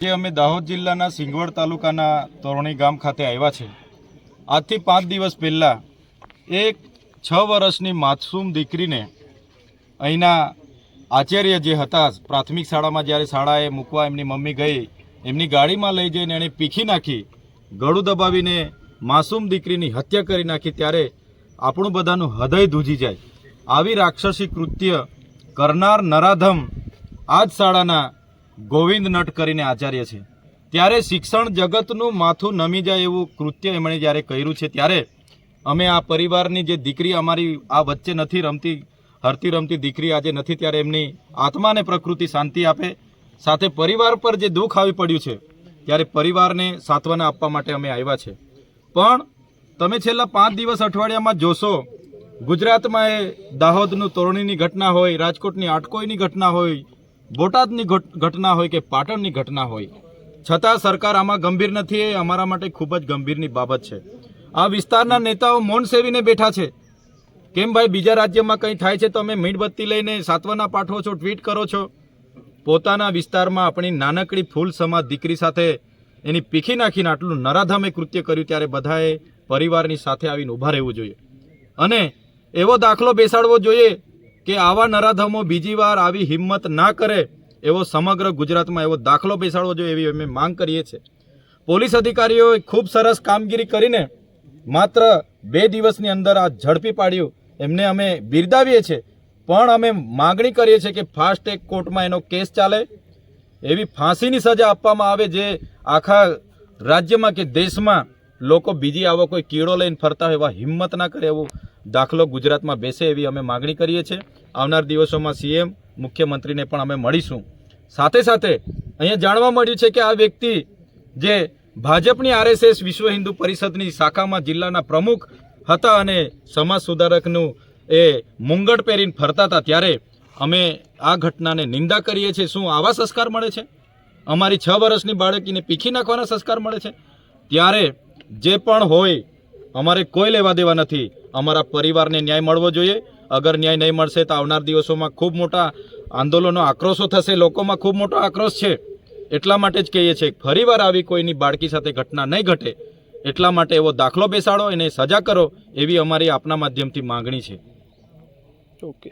જે અમે દાહોદ જિલ્લાના સિંગવડ તાલુકાના તોરણી ગામ ખાતે આવ્યા છે। આજથી 5 દિવસ પહેલાં એક 6 વર્ષની માસૂમ દીકરીને અહીંના આચાર્ય જે હતા પ્રાથમિક શાળામાં જ્યારે શાળાએ મૂકવા એમની મમ્મી ગઈ, એમની ગાડીમાં લઈ જઈને એણે પીખી નાખી, ગળું દબાવીને માસૂમ દીકરીની હત્યા કરી નાખી। ત્યારે આપણું બધાનું હૃદય ધ્રુજી જાય। આવી રાક્ષસી કૃત્ય કરનાર નરાધમ આ જ શાળાના ગોવિંદ નટ કરીને આચાર્ય છે। ત્યારે શિક્ષણ જગતનું માથું નમી જાય એવું કૃત્ય એમણે જ્યારે કર્યું છે, ત્યારે અમે આ પરિવારની જે દીકરી અમારી આ વચ્ચે નથી રમતી, હરતી રમતી દીકરી આજે નથી, ત્યારે એમની આત્માને પ્રકૃતિ શાંતિ આપે, સાથે પરિવાર પર જે દુઃખ આવી પડ્યું છે ત્યારે પરિવારને સાંત્વના આપવા માટે અમે આવ્યા છે। પણ તમે છેલ્લા 5 દિવસ અઠવાડિયામાં જોશો, ગુજરાતમાં એ દાહોદનું તોરણીની ઘટના હોય, રાજકોટની આટકોઈની ઘટના હોય, બોટાદની ઘટના હોય કે પાટણની ઘટના હોય, છતાં સરકાર આમાં ગંભીર નથી। એ અમારા માટે ખૂબ જ ગંભીરની બાબત છે। આ વિસ્તારના નેતાઓ મૌન સેવીને બેઠા છે। કેમ ભાઈ, બીજા રાજ્યમાં કંઈ થાય છે તો અમે મીણબત્તી લઈને સાંત્વના પાઠવો છો, ટ્વીટ કરો છો? પોતાના વિસ્તારમાં આપણી નાનકડી ફૂલ સમાજ દીકરી સાથે એની પીખી નાખીને આટલું નરાધમે કૃત્ય કર્યું, ત્યારે બધાએ પરિવારની સાથે આવીને ઊભા રહેવું જોઈએ અને એવો દાખલો બેસાડવો જોઈએ કે આવા નરાધમો બીજી વાર આવી હિંમત ના કરે, એવો સમગ્ર ગુજરાતમાં એવો દાખલો બેસાડવો જોઈએ, એવી અમે માંગ કરીએ છીએ। પોલીસ અધિકારીઓએ ખૂબ સરસ કામગીરી કરીને માત્ર 2 દિવસની અંદર આ ઝડપી પાડ્યું, એમને અમે બિરદાવીએ છીએ। પણ અમે માગણી કરીએ છીએ કે ફાસ્ટ ટ્રેક કોર્ટમાં એનો કેસ ચાલે, એવી ફાંસીની સજા આપવામાં આવે, જે આખા રાજ્યમાં કે દેશમાં લોકો બીજી આવો કોઈ કીડો લઈને ફરતા હોય એવા હિંમત ના કરે, એવો દાખલો ગુજરાતમાં બેસે, એવી અમે માગણી કરીએ છીએ। આવનાર દિવસોમાં સીએમ મુખ્યમંત્રીને પણ અમે મળીશું। સાથે સાથે અહીંયા જાણવા મળ્યું છે કે આ વ્યક્તિ જે ભાજપની આરએસએસ વિશ્વ હિન્દુ પરિષદની શાખામાં જિલ્લાના પ્રમુખ હતા અને સમાજ સુધારકનું એ મુંગટ પહેરીને ફરતા હતા, ત્યારે અમે આ ઘટનાને નિંદા કરીએ છીએ। શું આવા સંસ્કાર મળે છે? અમારી 6 વર્ષની બાળકીને પીખી નાખવાના સંસ્કાર મળે છે? ત્યારે જે પણ હોય અમારે કોઈ લેવા દેવા નથી, અમારા પરિવારને ન્યાય મળવો જોઈએ। અગર ન્યાય નહીં મળશે તો આવનાર દિવસોમાં ખૂબ મોટા આંદોલનો, આક્રોશો થશે, લોકોમાં ખૂબ મોટો આક્રોશ છે। એટલા માટે જ કહીએ છીએ ફરીવાર આવી કોઈની બાળકી સાથે ઘટના નહીં ઘટે, એટલા માટે એવો દાખલો બેસાડો, એને સજા કરો, એવી અમારી આપના માધ્યમથી માંગણી છે। ઓકે।